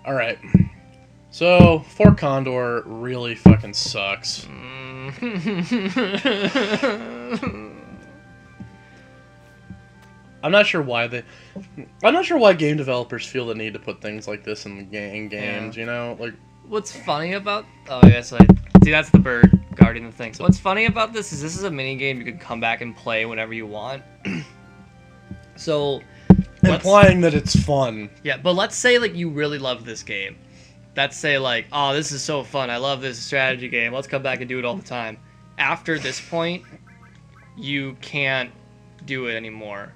Alright. So, Fort Condor really fucking sucks. I'm not sure why game developers feel the need to put things like this in games, Yeah. you know? Like, What's funny about... Oh, I guess see, that's the bird guarding the thing. So what's funny about this is a mini game you can come back and play whenever you want. So... implying that it's fun. Yeah, but let's say, like, you really love this game. Let's say, like, oh, this is so fun. I love this strategy game. Let's come back and do it all the time. After this point, you can't do it anymore.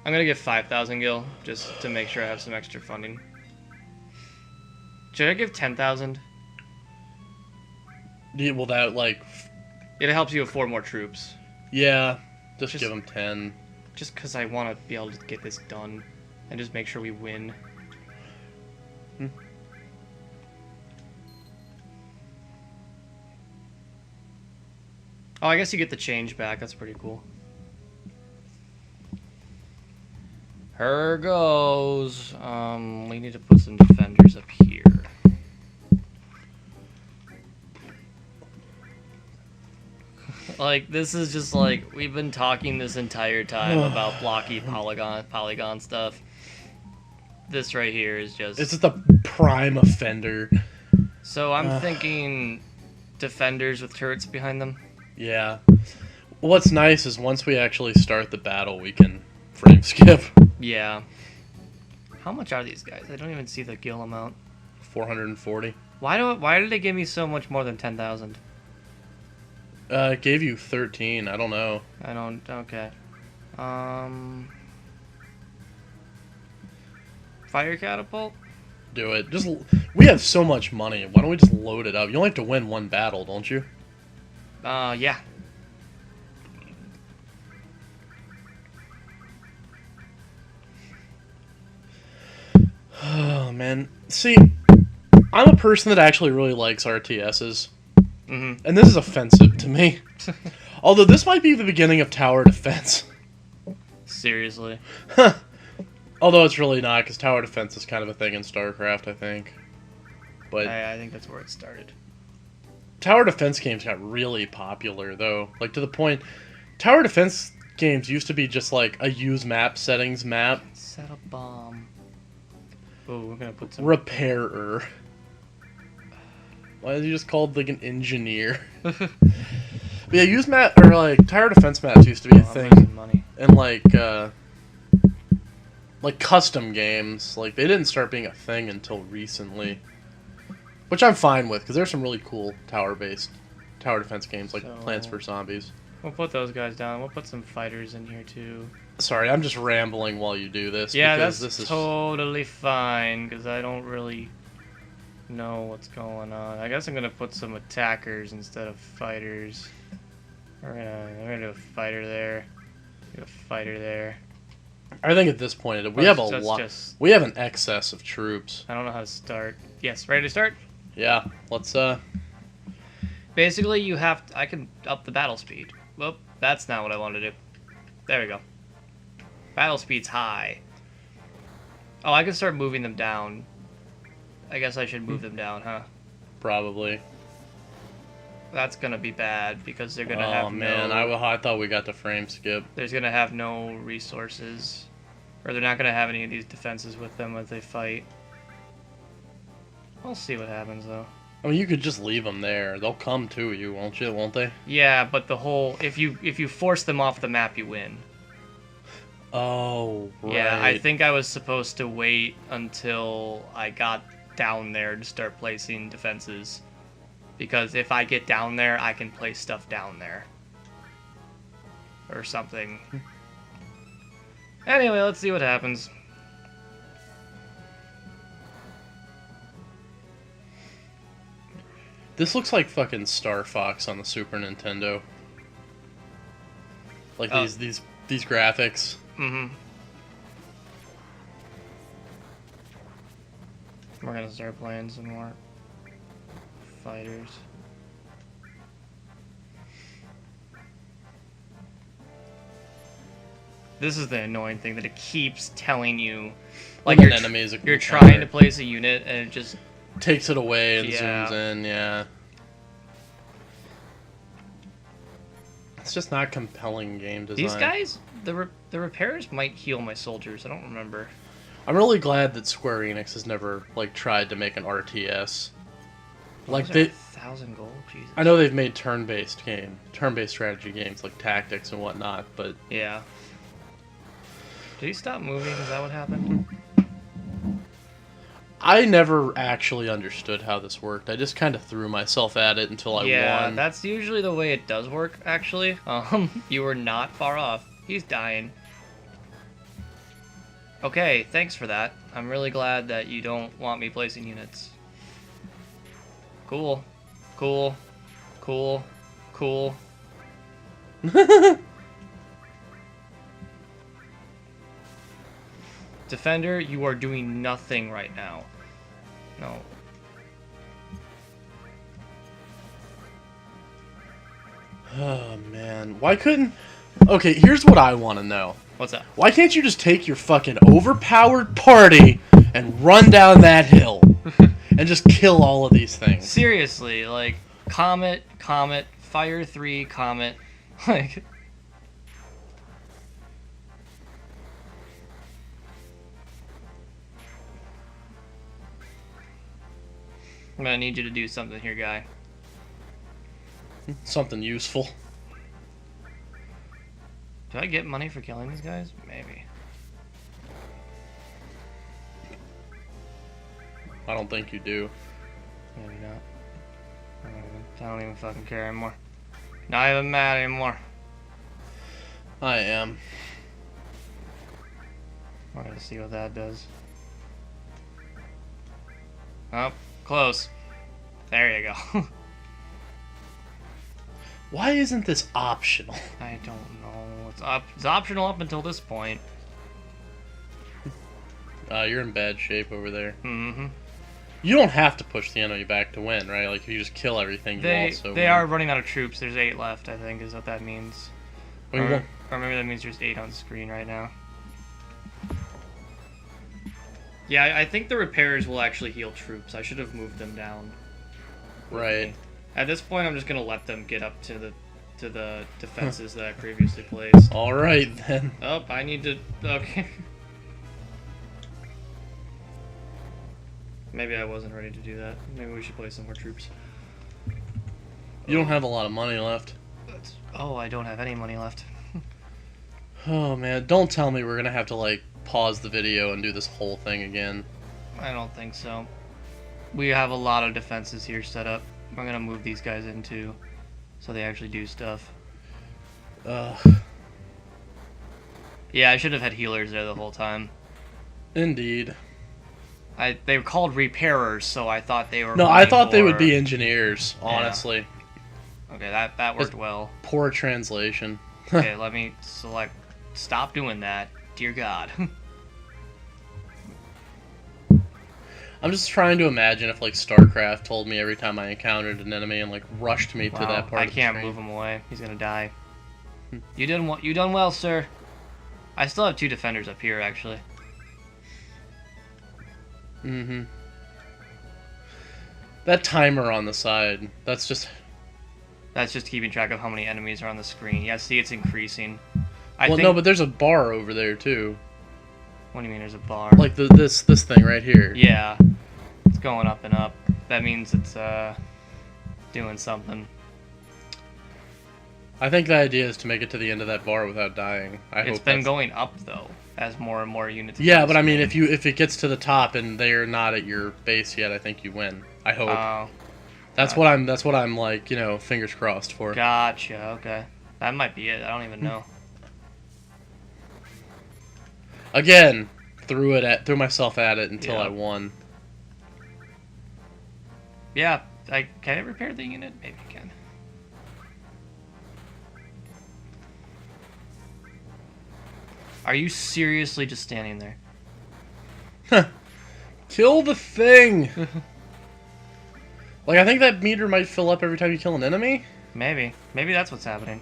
I'm gonna give 5,000 gil, just to make sure I have some extra funding. Should I give 10,000? Yeah, well, that, like... It helps you afford more troops. Yeah, just give them 10. Just because I want to be able to get this done. And just make sure we win. Oh, I guess you get the change back. That's pretty cool. Here goes. We need to put some defenders up here. Like, this is just like, we've been talking this entire time about blocky polygon stuff. This right here is just... It's just a prime offender. So I'm thinking defenders with turrets behind them. Yeah. What's nice is once we actually start the battle, we can frame skip. Yeah. How much are these guys? I don't even see the gil amount. 440. Why did they give me so much more than 10,000? It gave you 13. I don't know. I don't... Okay. Fire catapult? Do it. We have so much money. Why don't we just load it up? You only have to win one battle, don't you? Yeah. Oh, man. See, I'm a person that actually really likes RTSs. Mm-hmm. And this is offensive to me. Although this might be the beginning of tower defense. Seriously. Although it's really not, because tower defense is kind of a thing in StarCraft, I think. But I think that's where it started. tower defense games got really popular, though. Like, to the point... Tower defense games used to be just like a use map settings map. Set a bomb. Oh, we're gonna put some... Repairer. Why is he just called, like, an engineer? But yeah, use map, or, like, tower defense maps used to be a thing. Money. And, like custom games. Like, they didn't start being a thing until recently. Which I'm fine with, because there's some really cool tower-based tower defense games, like Plants vs. Zombies. We'll put those guys down. We'll put some fighters in here, too. Sorry, I'm just rambling while you do this. Yeah, because that's this is... totally fine, because I don't really know what's going on. I guess I'm going to put some attackers instead of fighters. We're gonna do a fighter there. Do a fighter there. I think at this point, we have a lot. We have an excess of troops. I don't know how to start. Yes, ready to start? Yeah, let's, Basically, I can up the battle speed. Well, that's not what I wanted to do. There we go. Battle speed's high. Oh, I can start moving them down. I guess I should move them down, huh? Probably. That's gonna be bad, because they're gonna have man, I thought we got the frame skip. There's gonna have no resources. Or they're not gonna have any of these defenses with them as they fight. We'll see what happens, though. I mean, you could just leave them there. They'll come to you, won't they? Yeah, but the whole... If you force them off the map, you win. Oh, right. Yeah, I think I was supposed to wait until I got down there to start placing defenses. Because if I get down there, I can place stuff down there. Or something. Anyway, let's see what happens. This looks like fucking Star Fox on the Super Nintendo. Like these graphics. Mm-hmm. We're gonna start playing some more fighters. This is the annoying thing that it keeps telling you. Like Like an enemy is a you're counter. trying to place a unit and it just Takes it away and Yeah. zooms in, yeah. It's just not compelling game design. these guys, the repairs might heal my soldiers. I don't remember. I'm really glad that Square Enix has never like tried to make an RTS. Like Those are they, 1,000 gold. Jesus. I know they've made turn-based strategy games like Tactics and whatnot, but Yeah. Did he stop moving? Is that what happened? I never actually understood how this worked. I just kind of threw myself at it until I Yeah, won. that's usually the way it does work, actually. You were not far off. He's dying. Okay, thanks for that. I'm really glad that you don't want me placing units. Cool. Cool. Cool. Cool. Defender, you are doing nothing right now. No. Oh man, why couldn't? Okay, here's what I want to know. What's that? Why can't you just take your fucking overpowered party and run down that hill and just kill all of these things? Seriously, like, Comet, Fire 3, Comet, like... I'm gonna need you to do something here, guy. Something useful. Do I get money for killing these guys? Maybe. I don't think you do. Maybe not. I don't even fucking care anymore. Not even mad anymore. I am. We're gonna see what that does. Oh, close. There you go. Why isn't this optional? I don't know. It's optional up until this point. You're in bad shape over there. Mm-hmm. You don't have to push the enemy back to win, right? Like, if you just kill everything, you They also they win. are running out of troops. There's 8 left, I think, is what that means. Well, you won't- Or maybe that means there's 8 on screen right now. Yeah, I think the repairs will actually heal troops. I should have moved them down. Right. At this point, I'm just gonna let them get up to the defenses that I previously placed. All right, then. Oh, I need to. Okay. Maybe I wasn't ready to do that. Maybe we should place some more troops. You don't have a lot of money left. Oh, I don't have any money left. Oh, man. Don't tell me we're going to have to, like, pause the video and do this whole thing again. I don't think so. We have a lot of defenses here set up. I'm gonna move these guys in too, so they actually do stuff. Yeah, I should have had healers there the whole time. Indeed. They were called repairers, so I thought they were. No, I thought they for- would be engineers, honestly. Okay, that worked well. Poor translation. Okay, let me select. Stop doing that, dear God. I'm just trying to imagine if, like, StarCraft told me every time I encountered an enemy and, like, rushed me to Wow, that part I of the can't screen. move him away. He's gonna die. You done well, sir. I still have 2 defenders up here, actually. Mm-hmm. That timer on the side, that's just... That's just keeping track of how many enemies are on the screen. Yeah, see, it's increasing. Well, no, but there's a bar over there, too. What do you mean there's a bar? Like, this thing right here. Yeah. It's going up and up. That means it's, doing something. I think the idea is to make it to the end of that bar without dying. It's been going up, though, as more and more units... Yeah, but I mean, if it gets to the top and they're not at your base yet, I think you win. I hope. Oh. That's what I'm like, you know, fingers crossed for. Gotcha, okay. That might be it. I don't even know. Again, threw myself at it until Yeah. I won. Yeah, can I repair the unit? Maybe I can. Are you seriously just standing there? Kill the thing! Like, I think that meter might fill up every time you kill an enemy. Maybe. Maybe that's what's happening.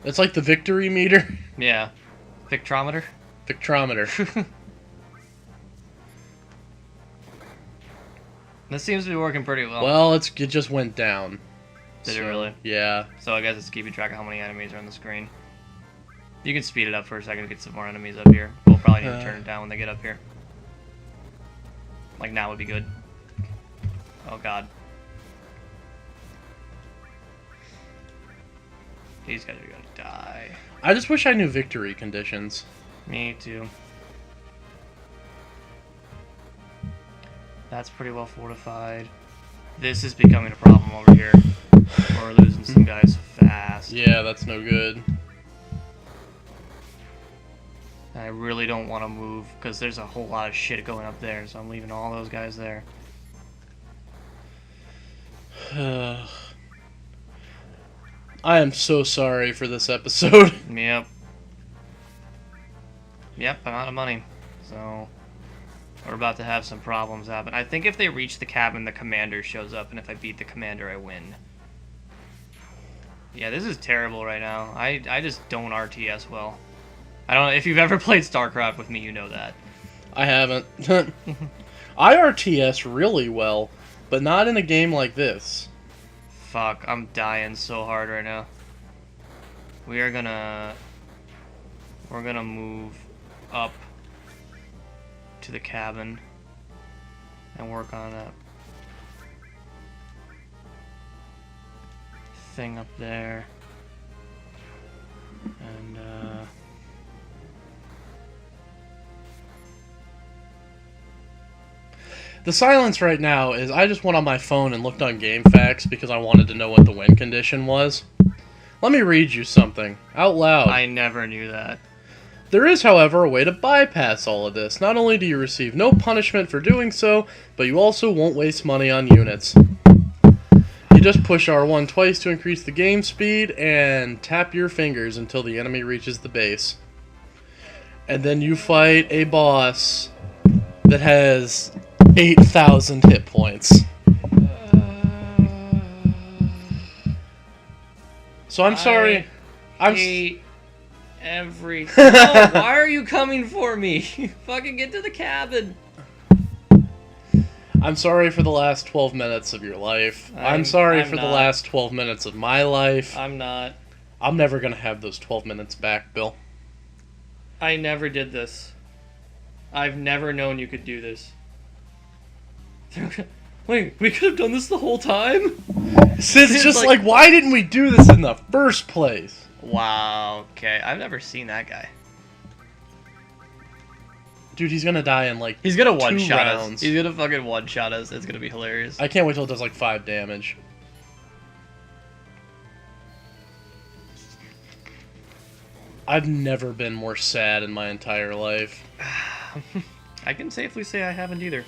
It's like the victory meter. Yeah. Victrometer? Victrometer. This seems to be working pretty well. Well, it just went down. Did it really? Yeah. So I guess it's keeping track of how many enemies are on the screen. You can speed it up for a second to get some more enemies up here. We'll probably need to turn it down when they get up here. Like now would be good. Oh god. These guys are gonna die. I just wish I knew victory conditions. Me too. That's pretty well fortified. This is becoming a problem over here. We're losing some guys fast. Yeah, that's no good. I really don't want to move because there's a whole lot of shit going up there, so I'm leaving all those guys there. I am so sorry for this episode. Yep. Yep, I'm out of money. So we're about to have some problems happen. I think if they reach the cabin, the commander shows up, and if I beat the commander, I win. Yeah, this is terrible right now. I just don't RTS well. I don't know if you've ever played StarCraft with me, you know that. I haven't. I RTS really well, but not in a game like this. Fuck, I'm dying so hard right now. We're gonna move up to the cabin and work on a thing up there. And the silence right now is I just went on my phone and looked on game facts because I wanted to know what the win condition was. Let me read you something out loud. I never knew that. There is, however, a way to bypass all of this. Not only do you receive no punishment for doing so, but you also won't waste money on units. You just push R1 twice to increase the game speed and tap your fingers until the enemy reaches the base. And then you fight a boss that has 8,000 hit points. So I'm sorry. I hate everything. No, why are you coming for me? Fucking get to the cabin. I'm sorry for the last 12 minutes of your life. I'm sorry for the last 12 minutes of my life. I'm not. I'm never going to have those 12 minutes back, Bill. I never did this. I've never known you could do this. Wait, we could have done this the whole time? Sid's just like, why didn't we do this in the first place? Wow, okay. I've never seen that guy. Dude, he's gonna die in like He's gonna one-shot rounds. us. He's gonna fucking one-shot us. It's gonna be hilarious. I can't wait till it does like 5 damage. I've never been more sad in my entire life. I can safely say I haven't either.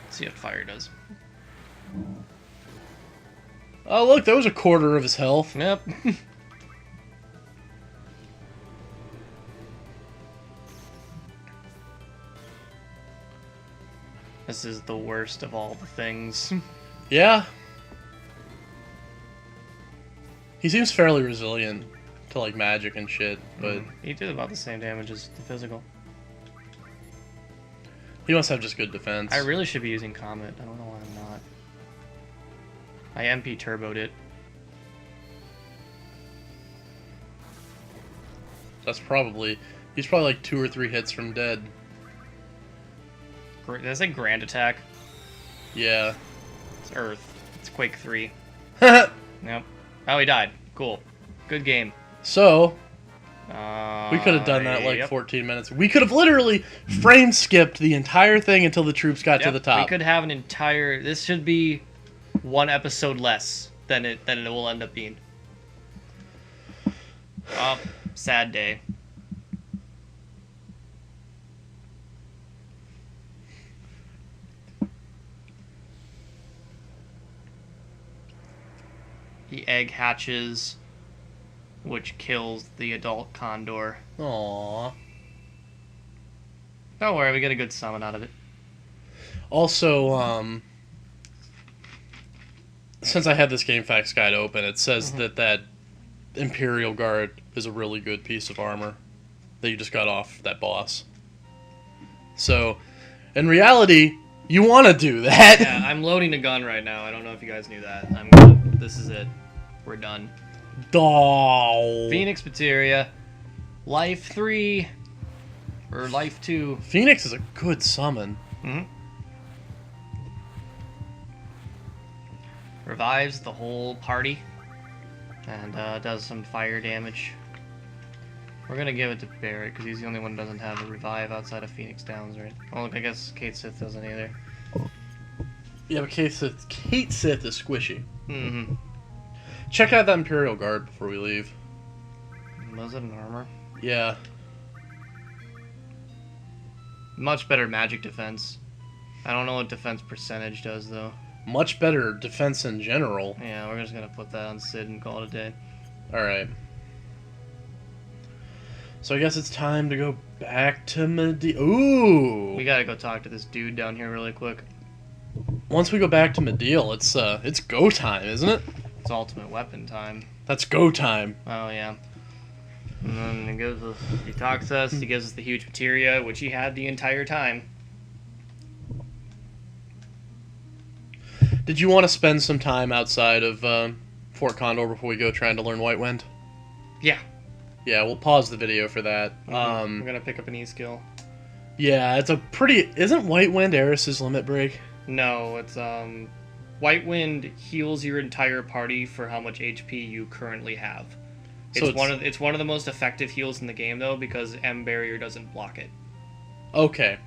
See what fire does. Oh, look, that was a quarter of his health. Yep. This is the worst of all the things. Yeah. He seems fairly resilient to like magic and shit, but he did about the same damage as the physical. he must have just good defense. I really should be using Comet. I don't know why I'm not. I MP turboed it. He's probably like 2 or 3 hits from dead. Did I say Grand Attack? Yeah. It's Earth. It's Quake 3. Yep. Oh, he died. Cool. Good game. So, we could have done that like 14 minutes. We could have literally frame skipped the entire thing until the troops got to the top. We could have an entire... This should be 1 episode less than it will end up being. Oh, sad day. The egg hatches, which kills the adult Condor. Aww. Don't worry, we get a good summon out of it. Also, since I had this Game Facts guide open, it says that Imperial Guard is a really good piece of armor that you just got off that boss. So, in reality, you want to do that. Yeah, I'm loading a gun right now. I don't know if you guys knew that. This is it. We're done. Oh. Phoenix Materia. Life 3. Or Life 2. Phoenix is a good summon. Revives the whole party. And does some fire damage. We're gonna give it to Barrett, because he's the only one who doesn't have a revive outside of Phoenix Downs, right? Well, I guess Kate Sith doesn't either. Yeah, but Kate Sith is squishy. Mm-hmm. Check out that Imperial Guard before we leave. Was it an armor? Yeah. Much better magic defense. I don't know what defense percentage does, though. Much better defense in general. Yeah, we're just gonna put that on Sid and call it a day. Alright. So I guess it's time to go back to Medeal. Ooh! We gotta go talk to this dude down here really quick. Once we go back to Medeal, it's go time, isn't it? It's ultimate weapon time. That's go time. Oh, yeah. And then he talks to us, he gives us the huge materia, which he had the entire time. Did you want to spend some time outside of Fort Condor before we go trying to learn White Wind? Yeah. Yeah, we'll pause the video for that. I'm gonna pick up an E-skill. Yeah, it's a pretty... Isn't White Wind Eris's limit break? No, it's, White Wind heals your entire party for how much HP you currently have. It's one of the most effective heals in the game, though, because M Barrier doesn't block it. Okay.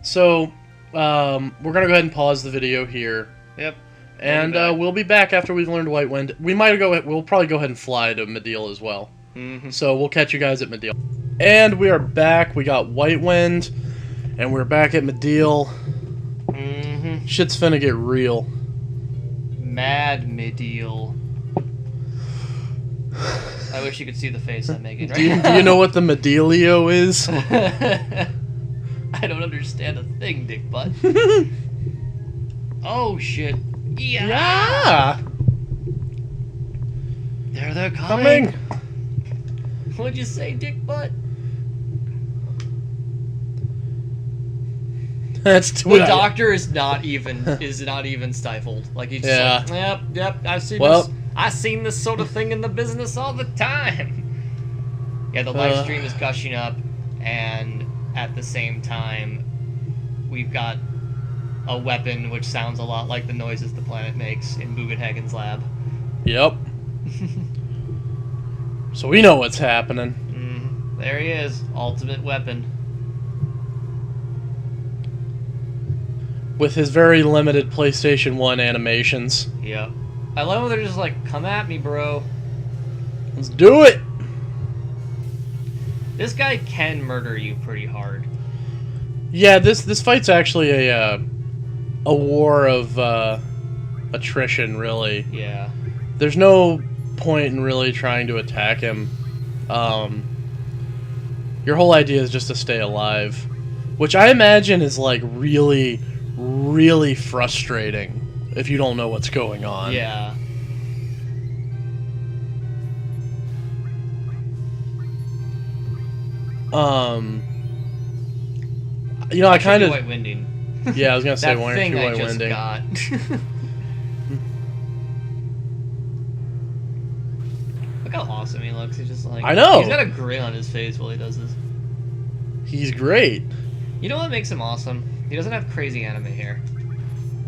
So, we're gonna go ahead and pause the video here. Yep. And we'll be back after we've learned White Wind. We'll probably go ahead and fly to Medeal as well. So we'll catch you guys at Medeal. And we are back. We got White Wind, and we're back at Medeal. Shit's finna get real. Mad Medeal. I wish you could see the face I'm making right do you know what the Medealio is? I don't understand a thing, dick butt. Oh shit. Yeah. They're coming. What'd you say, dick butt? That's the doctor is not even stifled. Like he's just like, yep. I've seen this sort of thing in the business all the time. Yeah, the live stream is gushing up, and at the same time, we've got a weapon which sounds a lot like the noises the planet makes in Bugenhagen's lab. Yep. So we know what's happening. There he is, ultimate weapon. With his very limited PlayStation 1 animations. Yep. I love when they're just like, come at me, bro. Let's do it! This guy can murder you pretty hard. Yeah, this fight's actually a war of attrition, really. Yeah. There's no point in really trying to attack him. Your whole idea is just to stay alive, which I imagine is like really, really frustrating if you don't know what's going on. Yeah. You know, I kind of white winding. Yeah, I was gonna say that why thing aren't you I white just winding? got. Look how awesome he looks. He's just like, I know. He's got a grin on his face while he does this. He's great. You know what makes him awesome? He doesn't have crazy anime hair.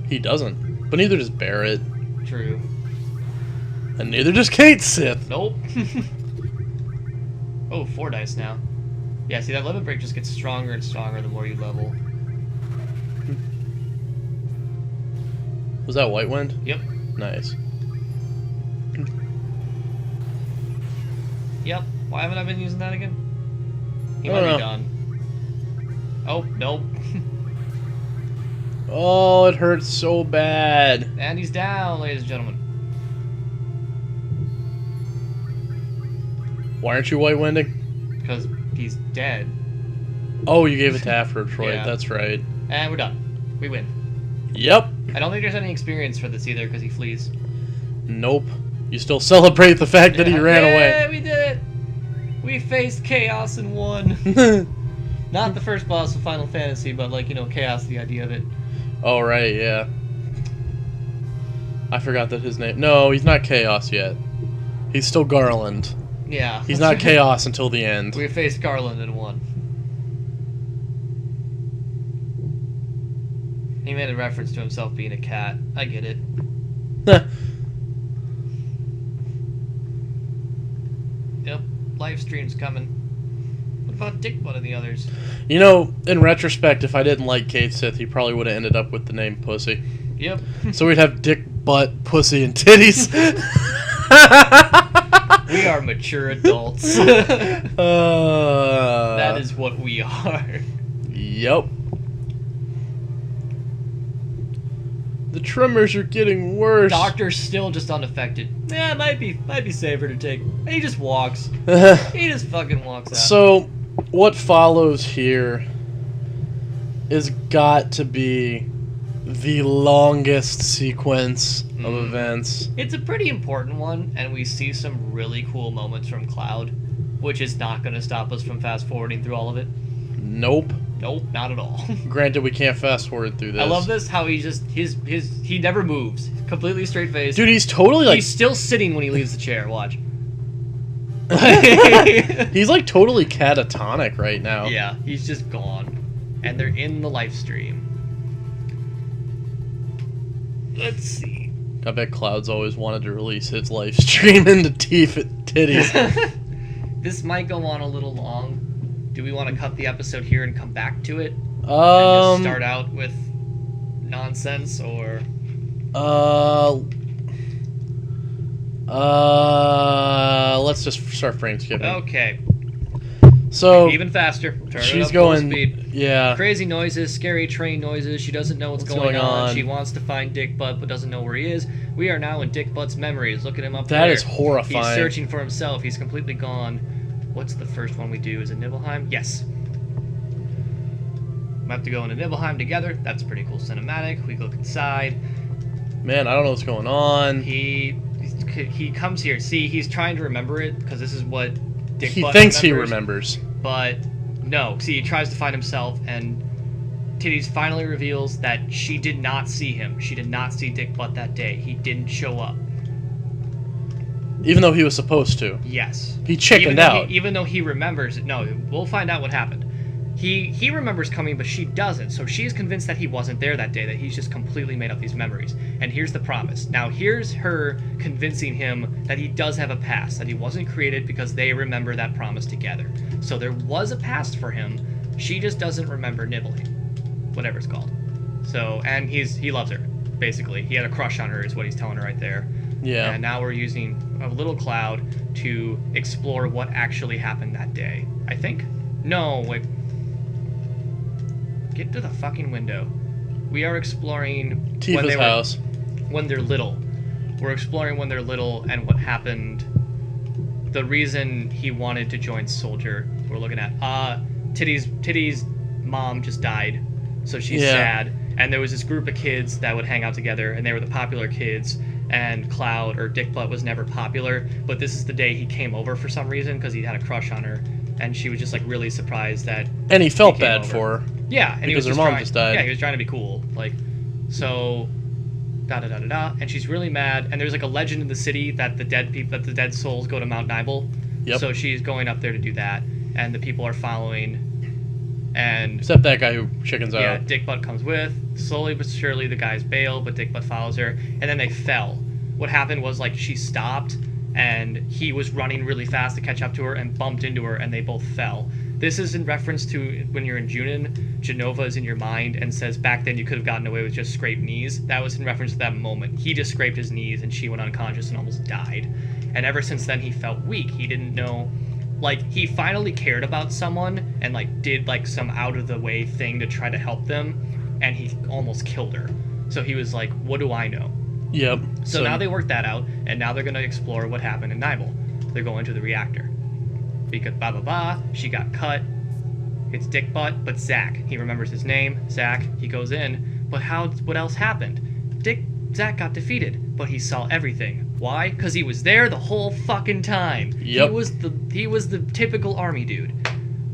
He doesn't, but neither does Barrett, True. and neither does Kate Sith. Nope. Oh, 4 dice now. Yeah, see, that limit break just gets stronger and stronger the more you level. Was that White Wind? Yep. Nice. Yep. Why haven't I been using that again? He I might don't be know. done. Oh, nope. Oh, it hurts so bad. And he's down, ladies and gentlemen. Why aren't you white winding? Because he's dead. Oh, you gave it to Afro Troy. Yeah. That's right. And we're done. We win. Yep. I don't think there's any experience for this either because he flees. Nope. You still celebrate the fact that he ran away. Yeah, we did it. We faced chaos and won. Not the first boss of Final Fantasy, but like, you know, chaos, the idea of it. Oh, right, yeah. I forgot that his name... No, he's not Chaos yet. He's still Garland. Yeah. He's not Chaos until the end. We faced Garland and won. He made a reference to himself being a cat. I get it. Yep, live stream's coming. What about Dick Butt and the others? You know, in retrospect, if I didn't like Kate Sith, he probably would have ended up with the name Pussy. Yep. So we'd have Dick, Butt, Pussy, and Titties. We are mature adults. That is what we are. Yep. The tremors are getting worse. Doctor's still just unaffected. Yeah, it might be safer to take. He just walks. He just fucking walks out. So, what follows here is got to be the longest sequence of events. It's a pretty important one, and we see some really cool moments from Cloud, which is not going to stop us from fast forwarding through all of it. Nope. Nope, not at all. Granted, we can't fast forward through this. I love this, how he just, he never moves. Completely straight face. Dude, he's totally like... He's still sitting when he leaves the chair, watch. He's like totally catatonic right now. Yeah, he's just gone. And they're in the live stream. Let's see. I bet Cloud's always wanted to release his live stream into titties. This might go on a little long. Do we want to cut the episode here and come back to it? And just start out with nonsense, or... Let's just start frame skipping. Okay. So... Even faster. Turn she's it up going... full speed. Yeah. Crazy noises, scary train noises. She doesn't know what's going on. She wants to find Dick Butt, but doesn't know where he is. We are now in Dick Butt's memories. Look at him up there. That is horrifying. He's searching for himself. He's completely gone. What's the first one we do? Is it Nibelheim? Yes. We have to go into Nibelheim together. That's a pretty cool cinematic. We look inside. Man, I don't know what's going on. He comes here. See, he's trying to remember it because this is what Dick Butt thinks he remembers. But no. See, he tries to find himself, and Titties finally reveals that she did not see him. She did not see Dick Butt that day. He didn't show up. Even though he was supposed to. Yes. He chickened out. Even though he remembers it. No, we'll find out what happened. He remembers coming, but she doesn't. So she's convinced that he wasn't there that day, that he's just completely made up these memories. And here's the promise. Now, here's her convincing him that he does have a past, that he wasn't created because they remember that promise together. So there was a past for him. She just doesn't remember nibbling. Whatever it's called. So, and he loves her, basically. He had a crush on her, is what he's telling her right there. Yeah. And now we're using a little Cloud to explore what actually happened that day. I think? No, wait. Get to the fucking window. We are exploring Tifa's house. When they're little. We're exploring when they're little and what happened. The reason he wanted to join Soldier. We're looking at Titty's mom just died, so she's sad. And there was this group of kids that would hang out together, and they were the popular kids. And Cloud, or Dick Butt, was never popular, but this is the day he came over for some reason because he had a crush on her, and she was just like really surprised that. And he felt bad for her. Yeah, and he was her mom just died. Yeah, he was trying to be cool, like, so, and she's really mad. And there's like a legend in the city that the dead souls go to Mount Nibel. Yep. So she's going up there to do that, and the people are following. And except that guy who chickens out. Yeah, Dick Butt comes with. Slowly but surely, the guys bail, but Dick Butt follows her, and then they fell. What happened was, like, she stopped, and he was running really fast to catch up to her and bumped into her, and they both fell. This is in reference to when you're in Junin, Genova is in your mind and says back then you could have gotten away with just scraped knees. That was in reference to that moment. He just scraped his knees, and she went unconscious and almost died. And ever since then, he felt weak. He didn't know. Like, he finally cared about someone and, like, did, like, some out-of-the-way thing to try to help them, and he almost killed her. So he was like, what do I know? Yep. So now they worked that out, and now they're going to explore what happened in Nibel. They're going to the reactor. Because she got cut. It's Dick Butt, but Zack. He remembers his name, Zack. He goes in. But what else happened? Zack got defeated, but he saw everything. Why? Because he was there the whole fucking time. Yep. He was the typical army dude.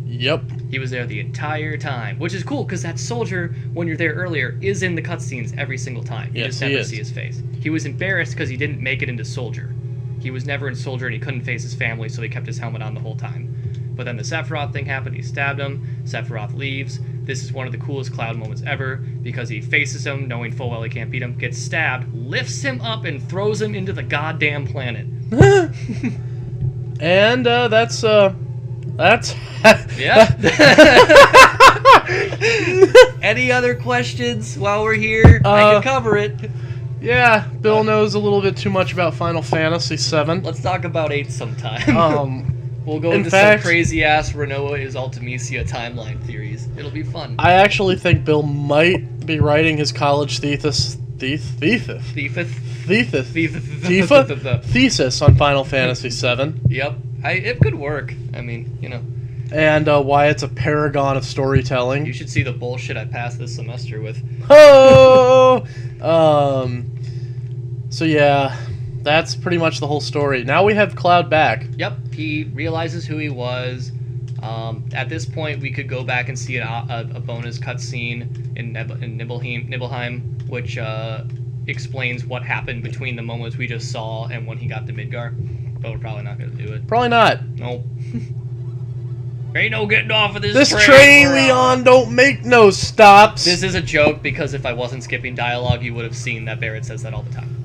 Yep. He was there the entire time, which is cool because that soldier, when you're there earlier, is in the cutscenes every single time. You just never see his face. He was embarrassed because he didn't make it into soldier. He was never in soldier and he couldn't face his family, so he kept his helmet on the whole time. But then the Sephiroth thing happened. He stabbed him. Sephiroth leaves. This is one of the coolest Cloud moments ever because he faces him, knowing full well he can't beat him, gets stabbed, lifts him up, and throws him into the goddamn planet. And that's yeah. Any other questions while we're here? I can cover it. Yeah, Bill knows a little bit too much about Final Fantasy VII. Let's talk about 8 sometime. We'll go into some crazy-ass Renoa is Ultimisia timeline theories. It'll be fun. I actually think Bill might be writing his college thesis on Final Fantasy VII. Yep. It could work. I mean, you know. And why it's a paragon of storytelling. You should see the bullshit I passed this semester with. Oh! So yeah, that's pretty much the whole story. Now we have Cloud back. Yep, he realizes who he was. At this point, we could go back and see a bonus cutscene in Nibelheim, which explains what happened between the moments we just saw and when he got to Midgar. But we're probably not going to do it. Probably not. Nope. Ain't no getting off of this train we on don't make no stops. This is a joke because if I wasn't skipping dialogue, you would have seen that Barrett says that all the time.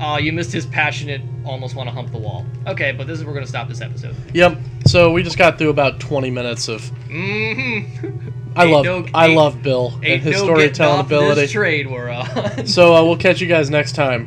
Oh, you missed his passionate, almost want to hump the wall. Okay, but this is where we're going to stop this episode. Yep. So we just got through about 20 minutes of... Mm-hmm. I love Bill and his storytelling ability. This trade we're on. So we'll catch you guys next time.